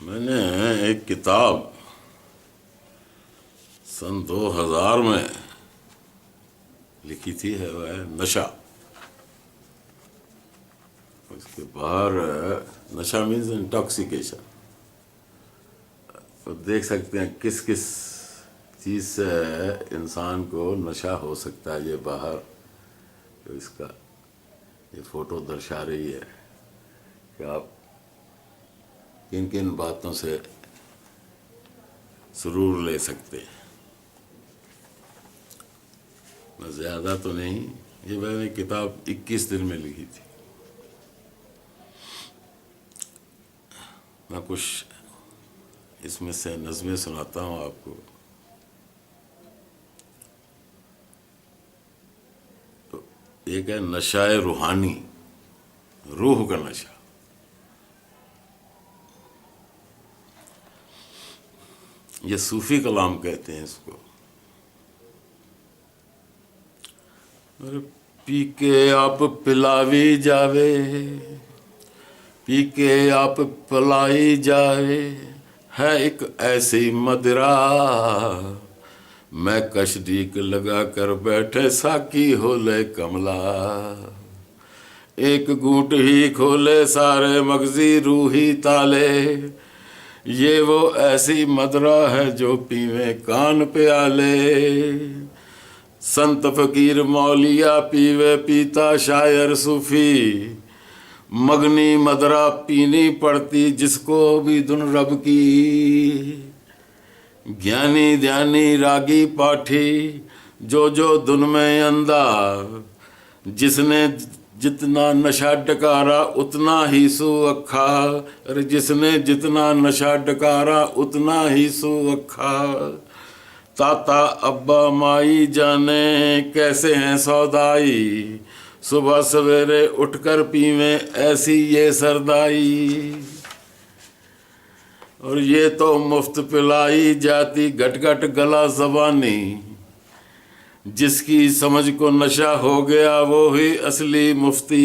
मैंने एक किताब सन 2000 में लिखी थी, है वह है नशा। उसके बाहर नशा मीन्स इंटॉक्सिकेशन। तो देख सकते हैं किस किस चीज़ से इंसान को नशा हो सकता है। ये बाहर तो इसका ये फ़ोटो दर्शा रही है कि आप किन किन बातों से सुरूर ले सकते हैं। मैं ज़्यादा तो नहीं, ये मैंने किताब 21 दिन में लिखी थी। मैं कुछ इसमें से नज़में सुनाता हूँ आपको। तो एक है नशाए रूहानी, रूह का नशा। ये सूफी कलाम कहते हैं इसको। अरे पी के आप पिलावी जावे, पी के आप पिलाई जावे, है एक ऐसी मदिरा, मैं कशदीक लगा कर बैठे साकी होले कमला, एक घूंट ही खोले सारे मगजी रूही ताले, ये वो ऐसी मदरा है जो पीवे कान प्याले, संत फकीर मौलिया पीवे पीता शायर सूफी, मगनी मदरा पीनी पड़ती जिसको भी धुन रब की, ज्ञानी ध्यानी रागी पाठी जो जो धुन में अंधा, जिसने जितना नशा डकारा उतना ही सू अखा, अरे जिसने जितना नशा डकारा उतना ही सू अखा, ताता अब्बा माई जाने कैसे हैं सौदाई, सुबह सवेरे उठकर पीवे ऐसी ये सरदाई, और ये तो मुफ्त पिलाई जाती घट घट गला ज़बानी, जिसकी समझ को नशा हो गया वो ही असली मुफ्ती,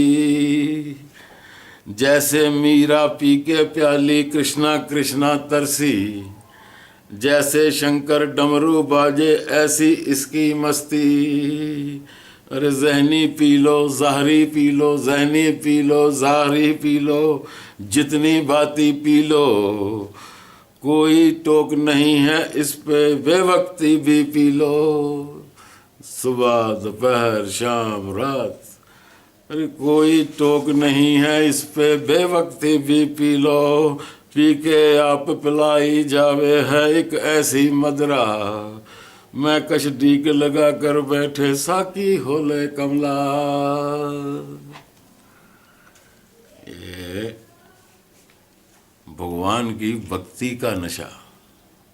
जैसे मीरा पी के प्याली कृष्णा कृष्णा तरसी, जैसे शंकर डमरू बाजे ऐसी इसकी मस्ती, अरे जहनी पी लो ज़ाहरी पी लो, जहनी पी लो ज़ाहरी पी लो, जितनी बाती पी लो, कोई टोक नहीं है इस पे बेवक्ती भी पी लो, सुबह दोपहर शाम रात, अरे कोई टोक नहीं है इस पे बेवक्ती भी पी लो, पी के आप पिलाई जावे है एक ऐसी मदरा, मैं कशदीक लगा कर बैठे साकी होले कमला। ये भगवान की भक्ति का नशा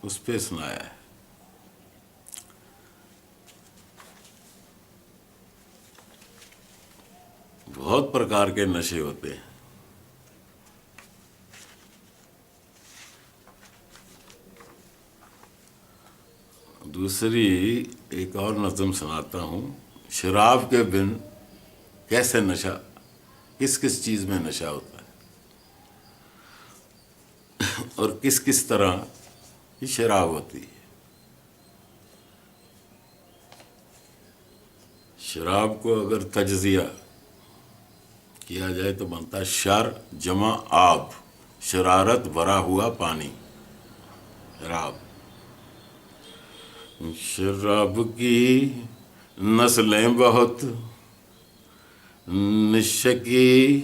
उस पे सुनाया है। बहुत प्रकार के नशे होते हैं। दूसरी एक और नज़म सुनाता हूँ। शराब के बिन कैसे नशा, किस किस चीज़ में नशा होता है और किस किस तरह की शराब होती है। शराब को अगर तज्जिया किया जाए तो बनता है शर जमा आब, शरारत भरा हुआ पानी। शराब, शराब की नस्लें बहुत, नशे की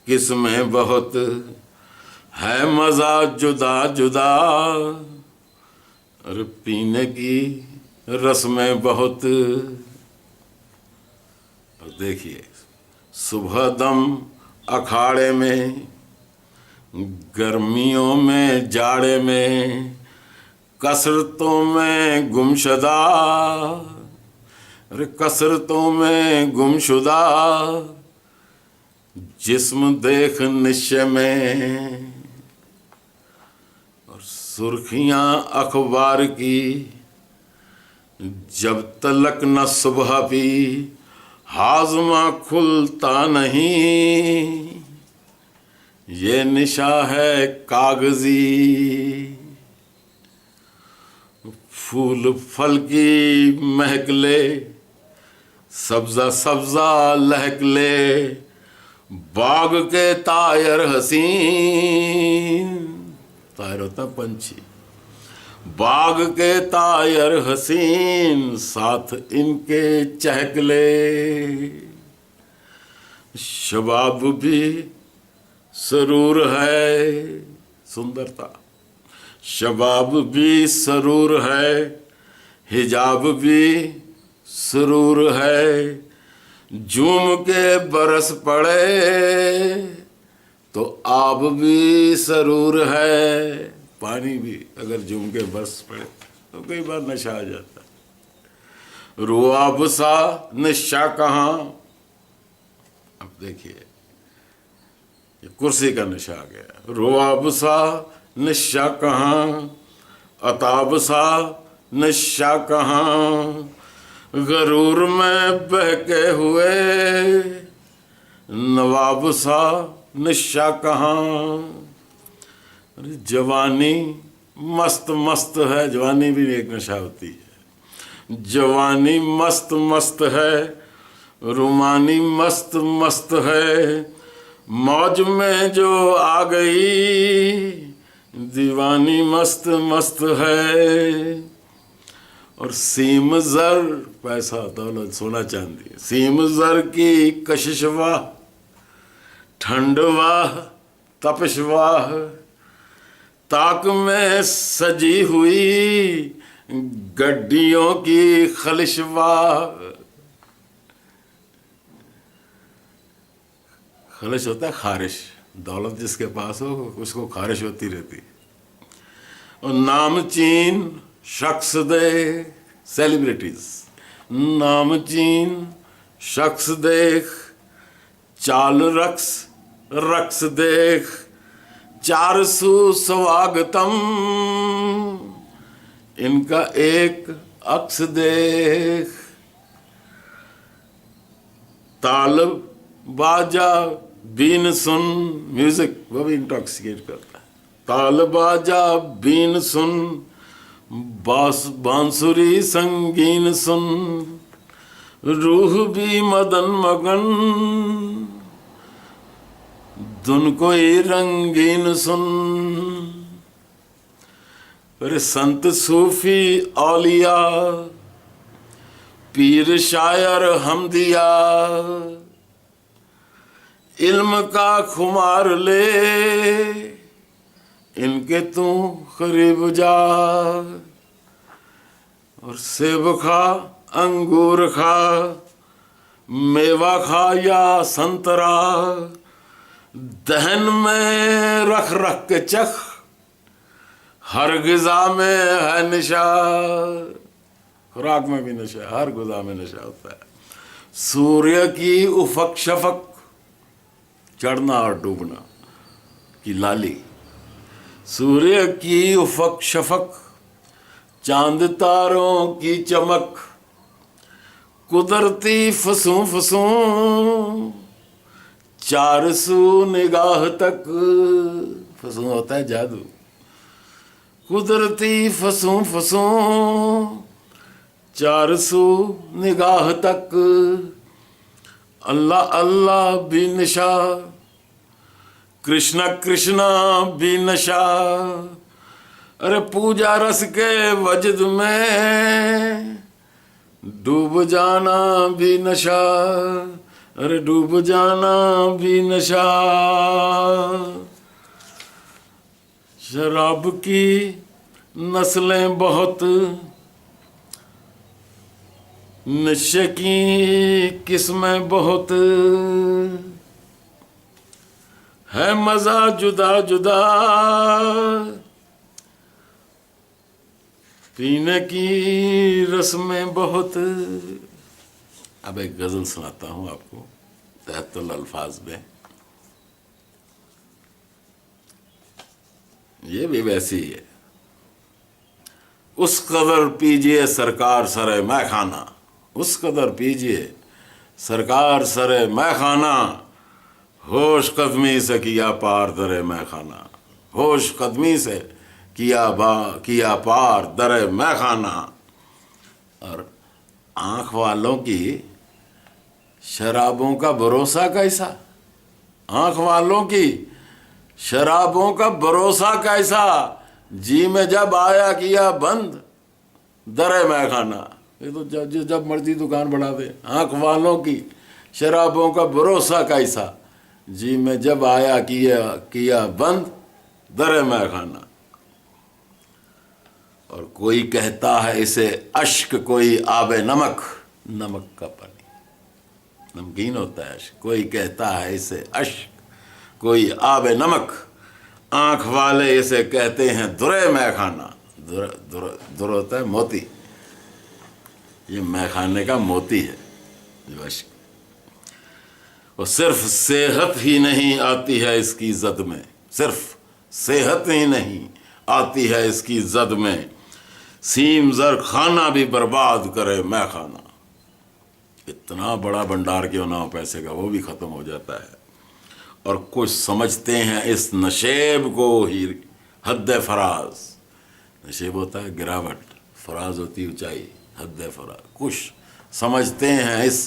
किस्में बहुत, है मज़ा जुदा जुदा, और पीने की रस्में बहुत। और देखिए, सुबह दम अखाड़े में, गर्मियों में जाड़े में, कसरतों में गुमशुदा, अरे कसरतों में गुमशुदा, जिस्म देख निश्चय में, और सुर्खियां अखबार की जब तलक न सुबह भी, हाजमा खुलता नहीं, ये निशा है कागजी, फूल फल की महक ले, सब्जा सब्जा लहक ले, बाग के तायर हसीन, तायर होता पंछी, बाग के तायर हसीन, साथ इनके चहक ले। शबाब भी सरूर है, सुंदरता, शबाब भी सरूर है, हिजाब भी सरूर है, झूम के बरस पड़े तो आब भी सरूर है, पानी भी अगर झूम के बरस पड़े तो कई बार नशा आ जाता है। रुआब सा नशा कहाँ, अब देखिए ये कुर्सी का नशा आ गया। रुआब सा नशा कहाँ, अताब सा नशा कहाँ, गरूर में बहके हुए नवाब सा नशा कहाँ। अरे जवानी मस्त मस्त है, जवानी भी एक नशा होती है। जवानी मस्त मस्त है, रुमानी मस्त मस्त है, मौज में जो आ गई दीवानी मस्त मस्त है। और सीम ज़र, पैसा दौलत सोना चांदी, सीम ज़र की कशिश वाह, ठंड वाह तपिश वाह, ताक में सजी हुई गड्डियों की खलिश वाह। खलिश होता है खारिश, दौलत जिसके पास हो उसको खारिश होती रहती। और नामचीन शख्स देख, सेलिब्रिटीज, नामचीन शख्स देख, चाल रक्स रक्स देख, चार सू स्वागतम, इनका एक अक्स देख। ताल बाजा बीन सुन, म्यूजिक वो भी इंटॉक्सिकेट करता है। ताल बाजा बीन सुन, बांसुरी संगीन सुन, रूह भी मदन मगन, धुन कोई रंगीन सुन। अरे संत सूफी औलिया, पीर शायर हमदिया, इल्म का खुमार ले, इनके तू करीब जा। और सेब खा अंगूर खा, मेवा खा या संतरा, दहन में रख रख के चख, हर ग़िज़ा में है नशा। खुराक में भी नशा है, हर ग़िज़ा में नशा होता है। सूर्य की उफक शफक, चढ़ना और डूबना की लाली, सूर्य की उफक शफक, चांद तारों की चमक, कुदरती फसूं फसूं, चार सू निगाह तक, फसूं होता है जादू, कुदरती फसूं फसूं, चार सू निगाह तक, अल्लाह अल्लाह भी नशा, कृष्णा कृष्णा भी नशा। अरे पूजा रस के वजद में डूब जाना भी नशा, अरे डूब जाना भी नशा। शराब की नस्लें बहुत, नशे की किस्में बहुत, है मजा जुदा जुदा, पीने की रस्में बहुत। अब एक गजल सुनाता हूं आपको 73 अल्फाज में। ये भी वैसी ही है। उस कदर पीजिए सरकार सरे मैखाना, उस कदर पीजिए सरकार सरे मैखाना, होश कदमी से किया पार दरे मैखाना, होश कदमी से किया पार दरे मैखाना। और आँख वालों की शराबों का भरोसा कैसा, आँख वालों की शराबों का भरोसा कैसा, जी में जब आया किया बंद दरे मैखाना। ये तो जब मर्जी दुकान बढ़ा दे। आँख वालों की शराबों का भरोसा कैसा, जी में जब आया किया बंद दरे मैखाना। और कोई कहता है इसे अश्क, कोई आबे नमक, नमक का पानी, नमकीन होता है अश्क। कोई कहता है इसे अश्क, कोई आबे नमक, आँख वाले इसे कहते हैं दुरे मैखाना। दुर होता है मोती, ये मैखाने का मोती है जो अश्क। और सिर्फ सेहत ही नहीं आती है इसकी जद में, सिर्फ सेहत ही नहीं आती है इसकी जद में, सीम जर खाना भी बर्बाद करे मैखाना। इतना बड़ा भंडार क्यों ना हो पैसे का, वो भी ख़त्म हो जाता है। और कुछ समझते हैं इस नशेब को ही हद फराज। नशेब होता है गिरावट, फराज होती ऊंचाई, हद फराज। कुछ समझते हैं इस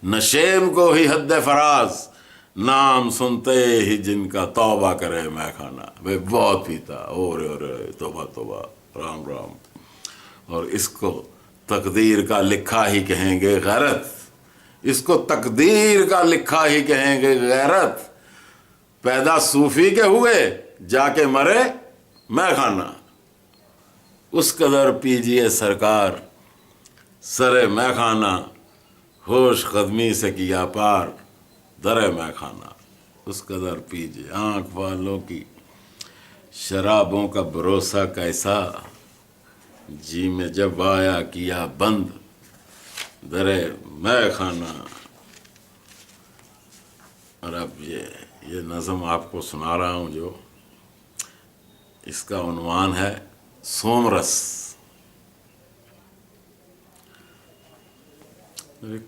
नशेब को ही हद फराज, नाम सुनते ही जिनका तौबा करे मैखाना। वे बहुत पीता, और तौबा तौबा, राम राम। और इसको तकदीर का लिखा ही कहेंगे गैरत, इसको तकदीर का लिखा ही कहेंगे गैरत। पैदा सूफी के हुए, जाके मरे मैखाना। उस कदर पीजिए सरकार सरे मैखाना, होश कदमी से किया पार दरे मैखाना। उस कदर पीजिए। आँख वालों की शराबों का भरोसा कैसा, जी में जब आया किया बंद दरे मैखाना। और अब ये नज़म आपको सुना रहा हूँ जो, इसका उन्वान है सोमरस।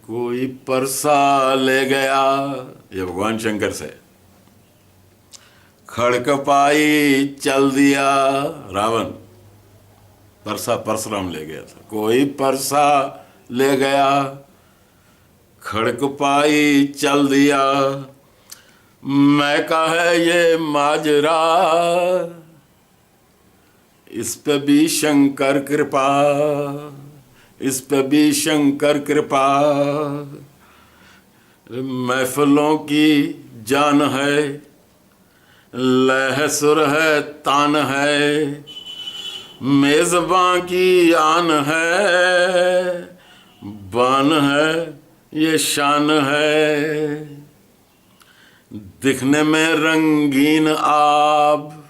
कोई परसा ले गया, ये भगवान शंकर से, खड़क पाई चल दिया रावण। परसा परशुराम ले गया था। कोई परसा ले गया, खड़क पाई चल दिया, मैं का है ये माजरा, इस पे भी शंकर कृपा, इस पे भी शंकर कृपा। महफिलों की जान है, लह सुर है तान है, मेज़बां की आन है, बान है ये शान है। दिखने में रंगीन आब,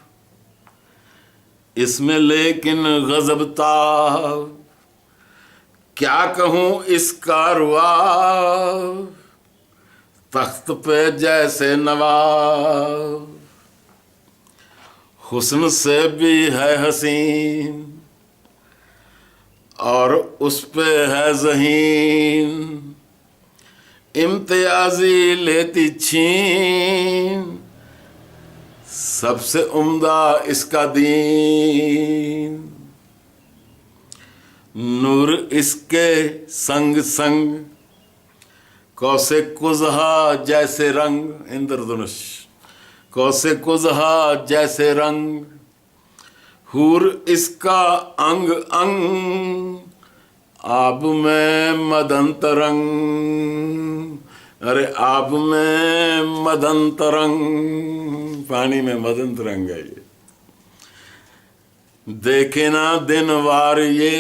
इसमें लेकिन गज़ब ताब, क्या कहूँ इसका रुआब, तख्त पे जैसे नवाब। हुस्न से भी है हसीन, और उस पे है ज़हीन, इम्तियाजी लेती छीन, सबसे उम्दा इसका दीन। नूर इसके संग संग, कौसे कुज़हा जैसे रंग, इंद्रधनुष कौसे कुज़हा जैसे रंग, हूर इसका अंग अंग, आब में मदन तरंग। अरे आब में मदन तरंग, पानी में मदन तरंग है ये। देखे ना दिन वार ये,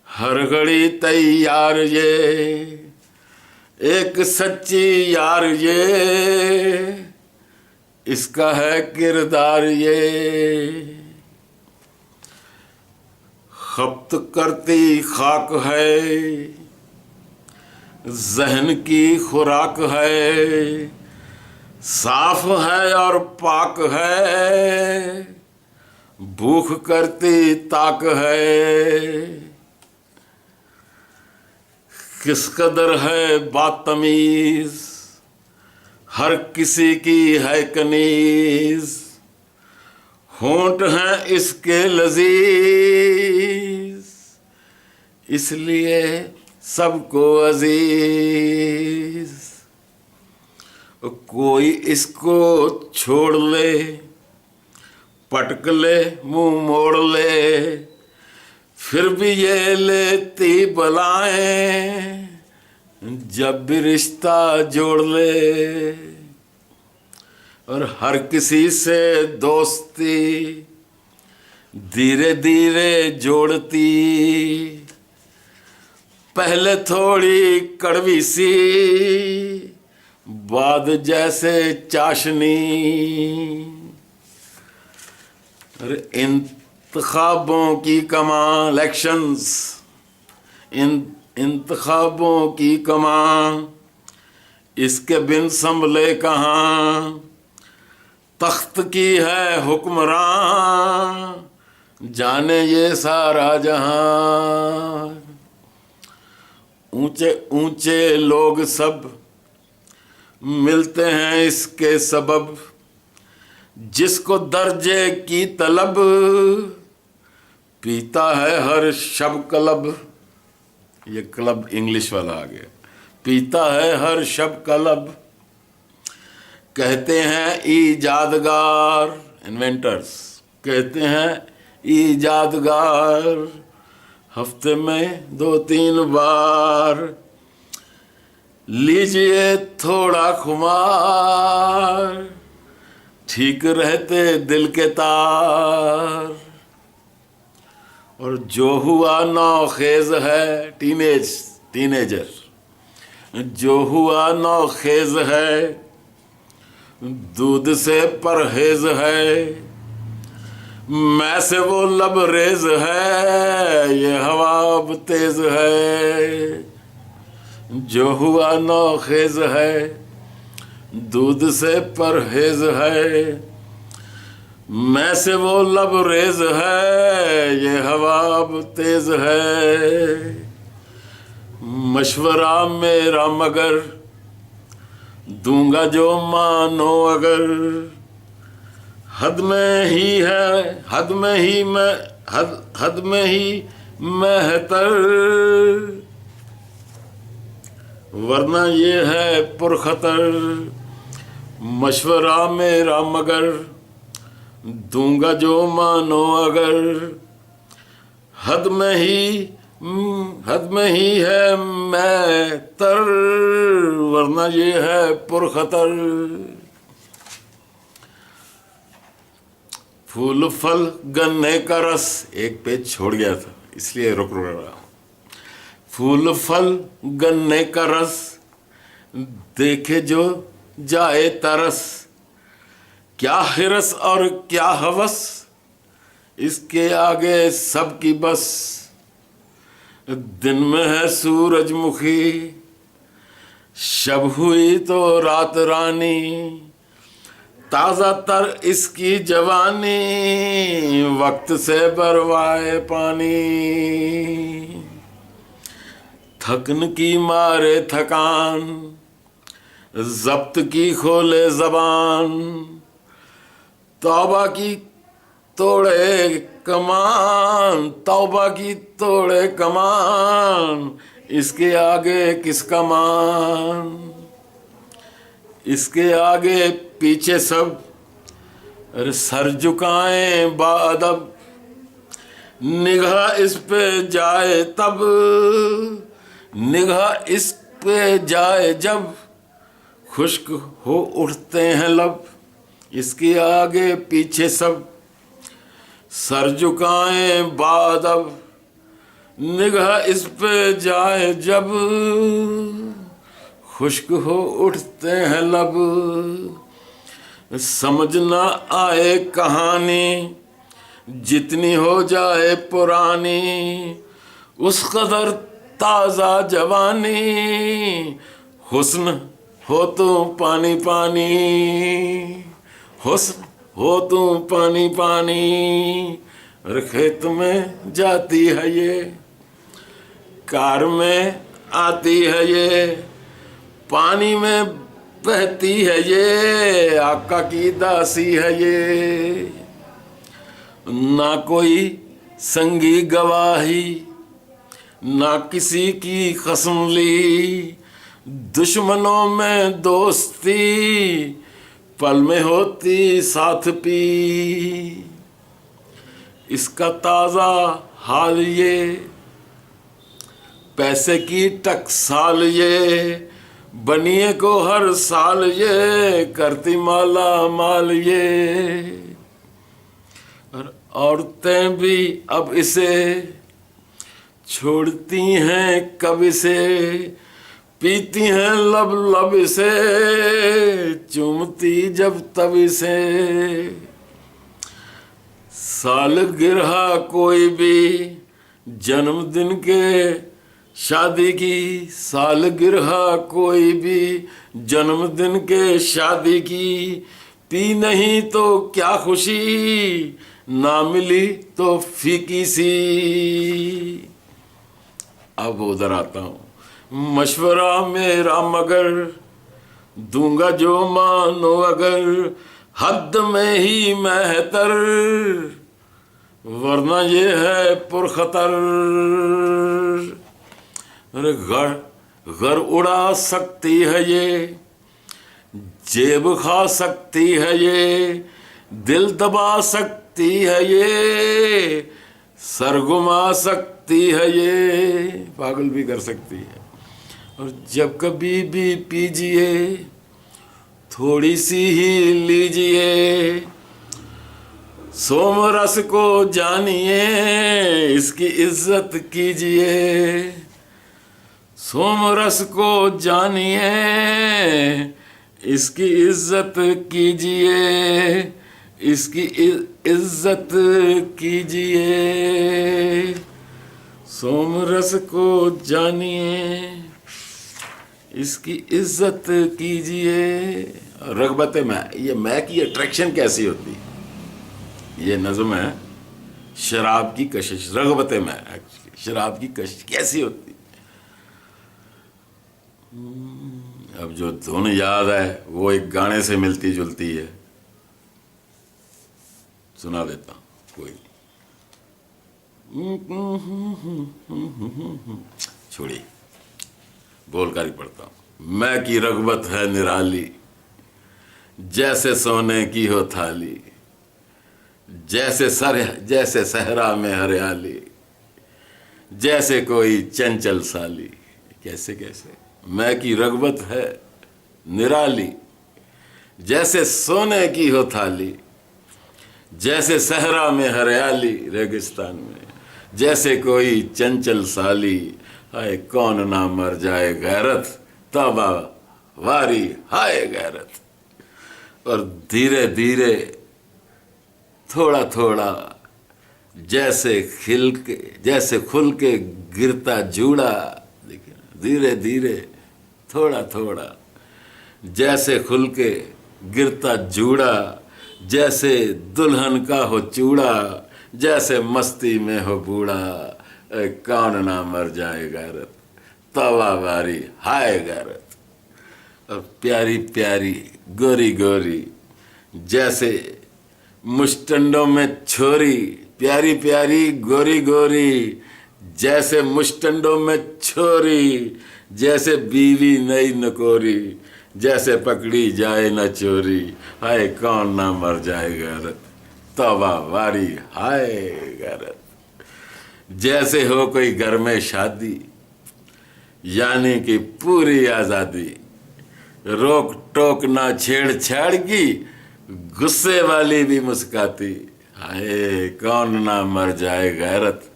हर घड़ी तैयार ये, एक सच्ची यार ये, इसका है किरदार ये। खप्त करती खाक है, जहन की खुराक है, साफ है और पाक है, भूख करती ताक है। किस कदर है बातमीज, हर किसी की है कनीज, होंठ हैं इसके लजीज, इसलिए सबको अजीज। कोई इसको छोड़ ले, पटक ले, मुंह मोड़ ले, फिर भी ये लेती बलाएं, जब भी रिश्ता जोड़ ले। और हर किसी से दोस्ती धीरे धीरे जोड़ती, पहले थोड़ी कड़वी सी, बाद जैसे चाशनी। और इंतखाबों की कमां, इलेक्शंस, इंतखाबों की कमां, इसके बिन संभले कहाँ, तख्त की है हुक्मरान, जाने ये सारा जहां। ऊंचे ऊंचे लोग सब मिलते हैं इसके सबब, जिसको दर्जे की तलब, पीता है हर शब क्लब। ये क्लब इंग्लिश वाला आ गया। पीता है हर शब क्लब। कहते हैं ईजादगार, इन्वेंटर्स कहते हैं ईजादगार, हफ्ते में 2-3 बार लीजिए थोड़ा खुमार, ठीक रहते दिल के तार। और जो हुआ नौखेज है, टीनेजर, जो हुआ नौखेज है, दूध से परहेज है, मैं से वो लबरेज है, ये हवा अब तेज है। जो हुआ नौखेज है, दूध से परहेज है, मैं से वो लबरेज है, ये हवा अब तेज है। मशवरा मेरा मगर दूंगा जो मानो अगर, हद में ही है, हद में ही मेहतर, वरना ये है पुरखतर। मशवरा मेरा मगर दूंगा जो मानो अगर, हद में ही है मेहतर, वरना ये है पुरखतर। फूल फल गन्ने का रस, एक पेज छोड़ गया था इसलिए रुक रहा हूं। फूल फल गन्ने का रस, देखे जो जाए तरस, क्या हिरस और क्या हवस, इसके आगे सबकी बस। दिन में है सूरजमुखी, शब हुई तो रात रानी, ताज़ा तर इसकी जवानी, वक्त से बरवाए पानी। थकन की मारे थकान, जब्त की खोले जबान, तौबा की तोड़े कमान, तौबा की तोड़े कमान, इसके आगे किसका मान। इसके आगे पीछे सब, अरे सर झुकाएं बाअदब, निगाह इस पे जाए तब, निगाह इस पे जाए जब, खुश्क हो उठते हैं लब। इसके आगे पीछे सब, सर झुकाएं बाअदब, निगाह इस पे जाए जब, खुश्क हो उठते हैं लब। समझ ना आए कहानी, जितनी हो जाए पुरानी, उस कदर ताज़ा जवानी, हुस्न हो तो पानी पानी, हुस्न हो तो पानी पानी। और खेत में जाती है ये, कार में आती है ये, पानी में बहती है ये, आका की दासी है ये। ना कोई संगी गवाही, ना किसी की कसम ली, दुश्मनों में दोस्ती, पल में होती साथ पी। इसका ताज़ा हाल ये, पैसे की टकसाल ये, बनिए को हर साल ये, करती माला माल ये। और औरतें भी अब इसे छोड़ती हैं कब इसे, पीती हैं लब लब इसे, चूमती जब तब इसे। सालगिरह कोई भी जन्मदिन के शादी की, सालगिरह कोई भी जन्मदिन के शादी की, पी नहीं तो क्या खुशी, ना मिली तो फीकी सी। अब उधर आता हूँ। मशवरा मेरा मगर दूंगा जो मानो अगर, हद में ही मेहतर, वरना ये है पुरखतर। अरे घर उड़ा सकती है ये, जेब खा सकती है ये, दिल दबा सकती है ये, सर घुमा सकती है ये, पागल भी कर सकती है। और जब कभी भी पीजिए थोड़ी सी ही लीजिए, सोम रस को जानिए, इसकी इज्जत कीजिए। सोम रस को जानिए, इसकी इज्जत कीजिए, इसकी इज्जत कीजिए। सोम रस को जानिए, इसकी इज्जत कीजिए। रग़बत मैं, ये मैं की अट्रैक्शन कैसी होती है? ये नज़्म है शराब की कशिश, रग़बत मैं, शराब की कशिश कैसी होती। अब जो धुन याद है वो एक गाने से मिलती जुलती है, सुना देता हूँ। कोई छोड़िए, बोलकर ही पढ़ता हूँ। मैं की रग़बत है निराली, जैसे सोने की हो थाली, जैसे सहरा में हरियाली, जैसे कोई चंचल साली। कैसे कैसे? मैं की रग़बत है निराली, जैसे सोने की हो थाली, जैसे सहरा में हरियाली रेगिस्तान में, जैसे कोई चंचल साली। हाय कौन ना मर जाए गैरत, तौबा वारी हाय गैरत। और धीरे धीरे थोड़ा थोड़ा, जैसे खुल के गिरता जूड़ा। देखिए, धीरे धीरे थोड़ा थोड़ा, जैसे खुल के गिरता जूड़ा, जैसे दुल्हन का हो चूड़ा, जैसे मस्ती में हो बूढ़ा। कौन ना मर जाए गैरत, तौबा वारी हाय गैरत। और प्यारी प्यारी गोरी गोरी, जैसे मुश्तंडों में छोरी। प्यारी प्यारी गोरी गोरी, जैसे मुश्तंडों में छोरी, जैसे बीवी नई नकोरी, जैसे पकड़ी जाए न चोरी। हाय कौन ना मर जाए गैरत, तौबा वारी हाय गैरत। जैसे हो कोई घर में शादी, यानी कि पूरी आज़ादी, रोक टोक ना छेड़छाड़ की, गुस्से वाली भी मुस्काती। हाय कौन ना मर जाए गैरत,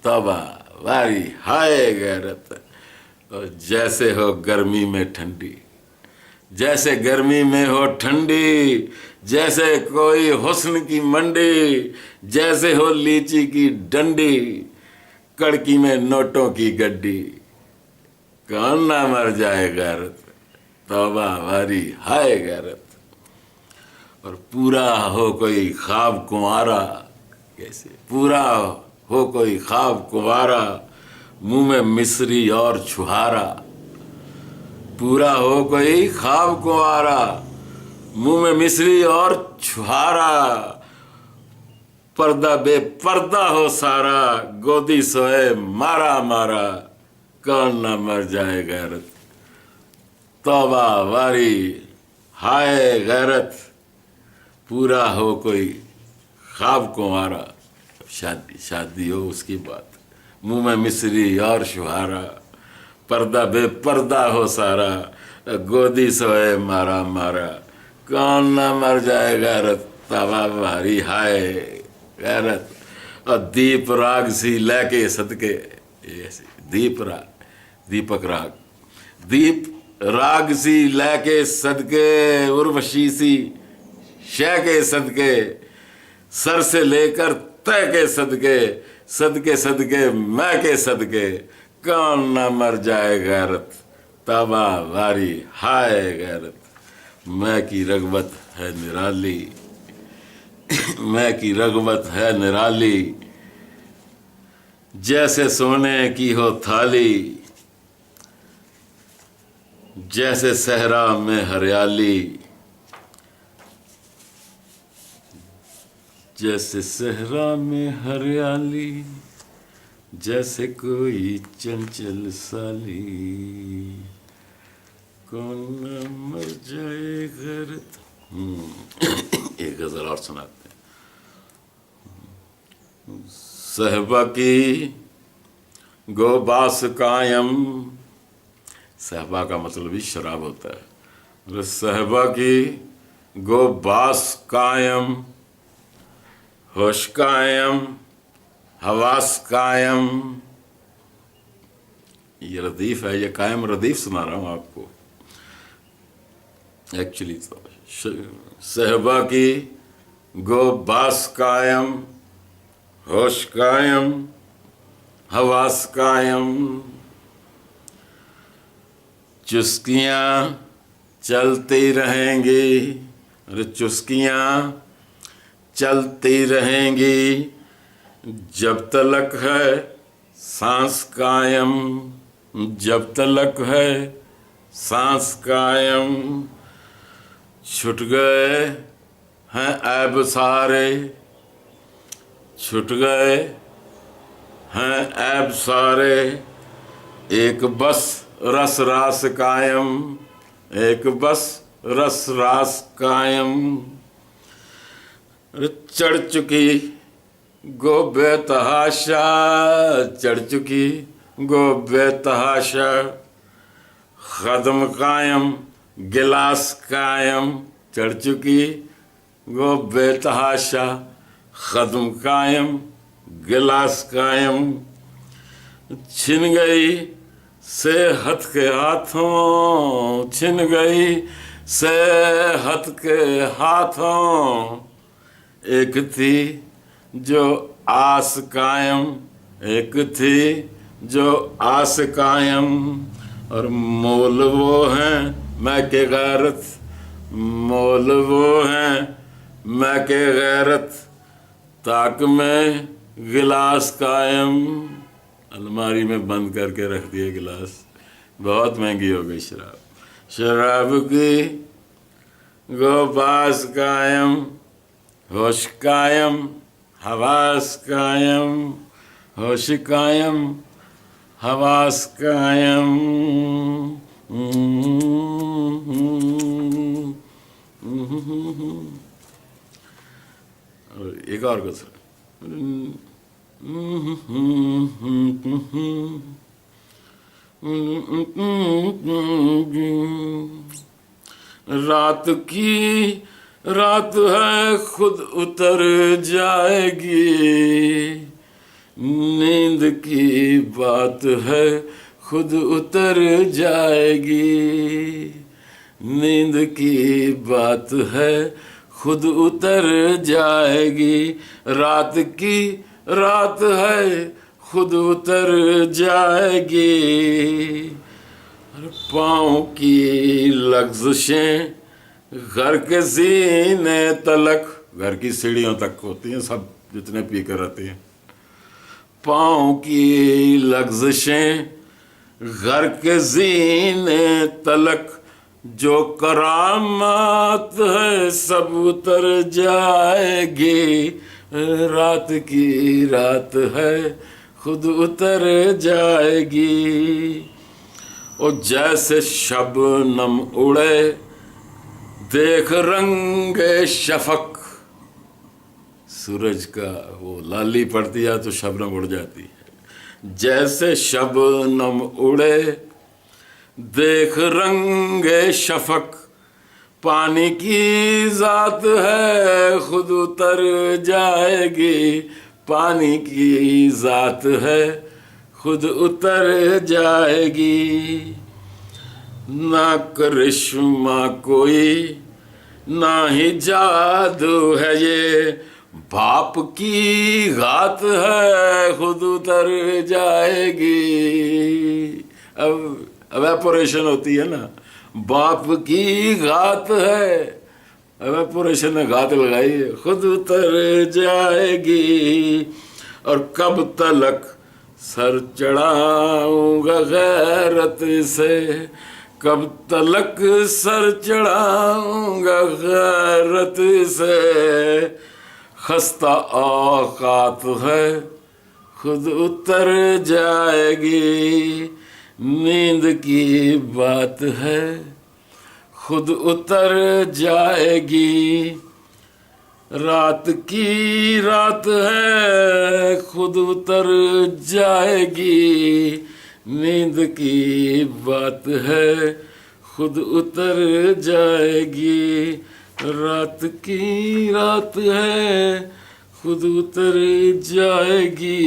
तौबा वारी हाय गैरत। और जैसे हो गर्मी में ठंडी, जैसे गर्मी में हो ठंडी, जैसे कोई हुस्न की मंडी, जैसे हो लीची की डंडी, कड़की में नोटों की गड्डी। कौन ना मर जाए गैरत, तौबा वारी हाय गैरत। और पूरा हो कोई ख्वाब कुंवारा, कैसे पूरा हो कोई ख्वाब कुंवारा, मुंह में मिश्री और छुहारा, पूरा हो कोई ख्वाब कुंवारा, मुंह में मिश्री और छुहारा, पर्दा बेपर्दा हो सारा, गोदी सोए मारा मारा, कौन ना मर जाए गैरत। तौबा वारी हाय गैरत, पूरा हो कोई ख्वाब कुंवारा। शादी हो उसकी बात, मुंह में मिश्री और शुहारा, पर्दा बेपर्दा हो सारा, गोदी सोए मारा मारा, कौन ना मर जाए गैरत। तवा भारी हाय गैरत। और दीप राग सी लेके सदके, दीप राग, दीपक राग, दीप राग सी लेके सदके, उर्वशी सी शह के सदके, सर से लेकर तय के सदके, सदके सदके मैं के सदके, कौन ना मर जाए गैरत। तबा वारी हाय गैरत। मैं की रगबत है निराली, मैं की रगबत है निराली, जैसे सोने की हो थाली, जैसे सहरा में हरियाली, जैसे सहरा में हरियाली, जैसे कोई चंचल साली, कौन न मर जाए गैरत। एक गजल और सुनाते हैं। सहबा की गो बास कायम, सहबा का मतलब ही शराब होता है। सहबा की गो बास कायम, होश कायम, हवास कायम। ये रदीफ है, ये कायम रदीफ सुना रहा हूं आपको। एक्चुअली तो सहबा की गो बास कायम, होश कायम, हवास कायम, चुस्कियां चलती रहेंगी, अरे चुस्कियां चलती रहेंगी, जब तलक है सांस कायम, जब तलक है सांस कायम। छुट गए हैं ऐब सारे, छुट गए हैं ऐब सारे, एक बस रस रास कायम, एक बस रस रास कायम। चढ़ चुकी गो बेतहाशा, चढ़ चुकी गो बेतहाशा, कदम कायम गिलास कायम। चढ़ चुकी गो बेतहाशा, कदम कायम गिलास कायम। छिन गई सेहत के हाथों, छिन गई सेहत के हाथों, एक थी जो आस कायम, एक थी जो आस कायम। और मोल वो हैं मैं के गैरत, मोल वो हैं मैं के गैरत, ताक में गिलास कायम। अलमारी में बंद करके रख दिए गिलास, बहुत महंगी हो गई शराब। शराब की गोबास कायम, होश कायम, हवास कायम, होश कायम, हवास कायम। और एक और गजल, रात की रात है खुद उतर जाएगी, नींद की बात है खुद उतर जाएगी, नींद की बात है खुद उतर जाएगी। रात की रात है खुद उतर जाएगी, पाँव की लग्ज़िशें घर के सीने तलक, घर की सीढ़ियों तक होती हैं सब जितने पी कर रहते हैं। पाँव की लग्ज़िशें घर के जीने तलक जो करामात है सब उतर जाएगी, रात की रात है खुद उतर जाएगी। और जैसे शबनम उड़े देख रंगे शफक, सूरज का वो लाली पड़ती है तो शबनम उड़ जाती है। जैसे शबनम उड़े देख रंगे शफक, पानी की जात है खुद उतर जाएगी, पानी की जात है खुद उतर जाएगी। ना करिश्मा कोई ना ही जादू है ये, बाप की घात है खुद उतर जाएगी। अब एवेपोरेशन होती है ना, बाप की घात है, एवेपोरेशन ने घात लगाई है, खुद उतर जाएगी। और कब तलक सर चढ़ाऊंगा गैरत से, कब तलक सर चढ़ाऊंगा गैरत से, खस्ता औकात है खुद उतर जाएगी। नींद की बात है खुद उतर जाएगी, रात की रात है खुद उतर जाएगी। नींद की बात है खुद उतर जाएगी, रात की रात है खुद उतर जाएगी।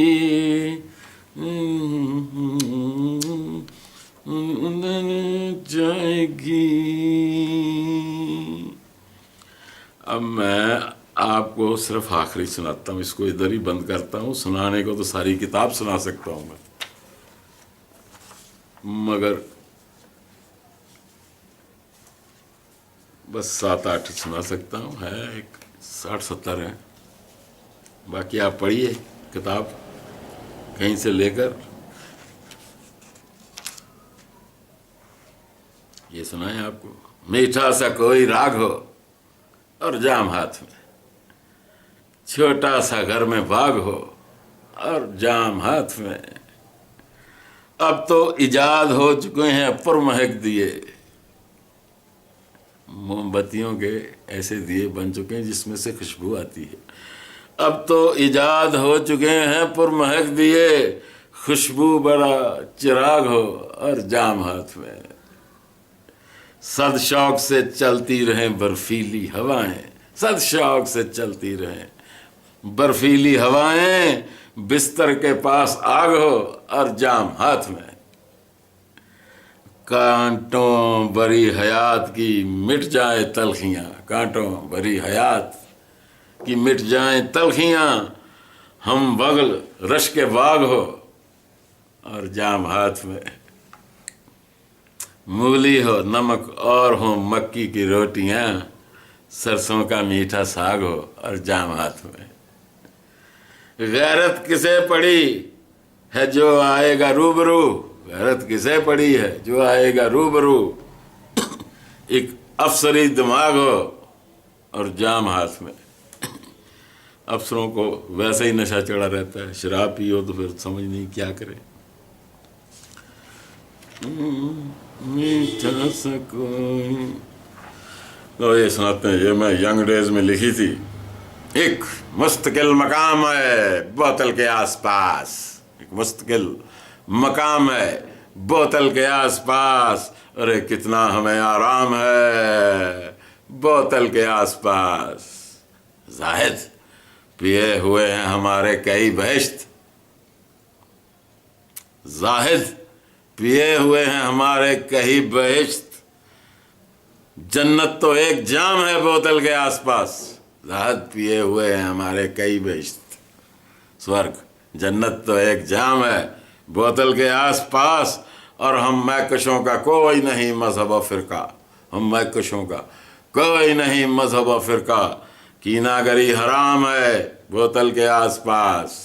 जाएगी। अब मैं आपको सिर्फ आखिरी सुनाता हूँ, इसको इधर ही बंद करता हूँ। सुनाने को तो सारी किताब सुना सकता हूँ मैं, मगर बस 7-8 सुना सकता हूँ, है एक 60-70 है। बाकी आप पढ़िए किताब कहीं से लेकर। ये सुनाए आपको। मीठा सा कोई राग हो और जाम हाथ में, छोटा सा घर में बाग हो और जाम हाथ में। अब तो इजाद हो चुके हैं पुरमहक दिए, मोमबत्तियों के ऐसे दिए बन चुके हैं जिसमें से खुशबू आती है। अब तो इजाद हो चुके हैं पुरमहक दिए, खुशबू बड़ा चिराग हो और जाम हाथ में। सद शौक से चलती रहें बर्फीली हवाएं, सद शौक से चलती रहें बर्फीली हवाएं, बिस्तर के पास आग हो और जाम हाथ में। कांटों भरी हयात की मिट जाए तलखियां, कांटों भरी हयात की मिट जाए तलखियां, हम बगल रश के बाग हो और जाम हाथ में। मूली हो नमक और हो मक्की की रोटियां, सरसों का मीठा साग हो और जाम हाथ में। गैरत किसे पड़ी है जो आएगा रूबरू, गैरत किसे पड़ी है जो आएगा रूबरू। एक अफसरी दिमाग हो और जाम हाथ में। अफसरों को वैसे ही नशा चढ़ा रहता है, शराब पियो तो फिर समझ नहीं क्या करे। मीठा सा कोई, तो ये सुनाते हैं, ये मैं यंग डेज में लिखी थी। एक मुस्तकिल मकाम है बोतल के आसपास, एक मुस्तकिल मकाम है बोतल के आसपास, अरे कितना हमें आराम है बोतल के आसपास। जाहिद पिए हुए हैं हमारे कई बहिश्त, जाहिद पिए हुए हैं हमारे कई बहिश्त, जन्नत तो एक जाम है बोतल के आसपास। जाहिद पिए हुए हैं हमारे कई बहिश्त, स्वर्ग जन्नत तो एक जाम है बोतल के आसपास। और हम महकशों का कोई नहीं मजहब व फ़िरका, हम महकशों का कोई नहीं मजहब व फ़िरका, कीनागरी हराम है बोतल के आसपास।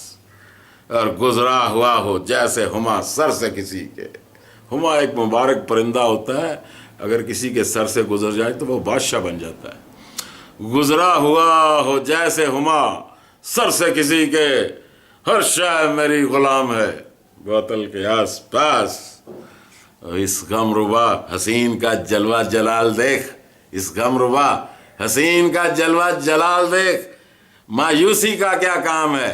और गुजरा हुआ हो जैसे हुमा सर से किसी के, हुमा एक मुबारक परिंदा होता है, अगर किसी के सर से गुजर जाए तो वो बादशाह बन जाता है। गुजरा हुआ हो जैसे हुमा सर से किसी के, हर शय मेरी गुलाम है बोतल के आस पास। इस गमरुबा हसीन का जलवा जलाल देख, इस गमरुबा हसीन का जलवा जलाल देख, मायूसी का क्या काम है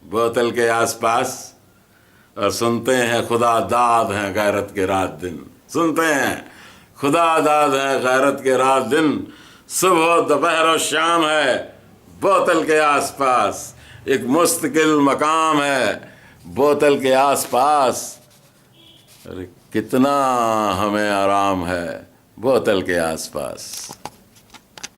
बोतल के आसपास। और सुनते हैं खुदा दाद है गैरत के रात दिन, सुनते हैं खुदा दाद है गैरत के रात दिन, सुबह दोपहर और शाम है बोतल के आसपास। एक मुस्तकिल मकाम है बोतल के आसपास, अरे कितना हमें आराम है बोतल के आसपास।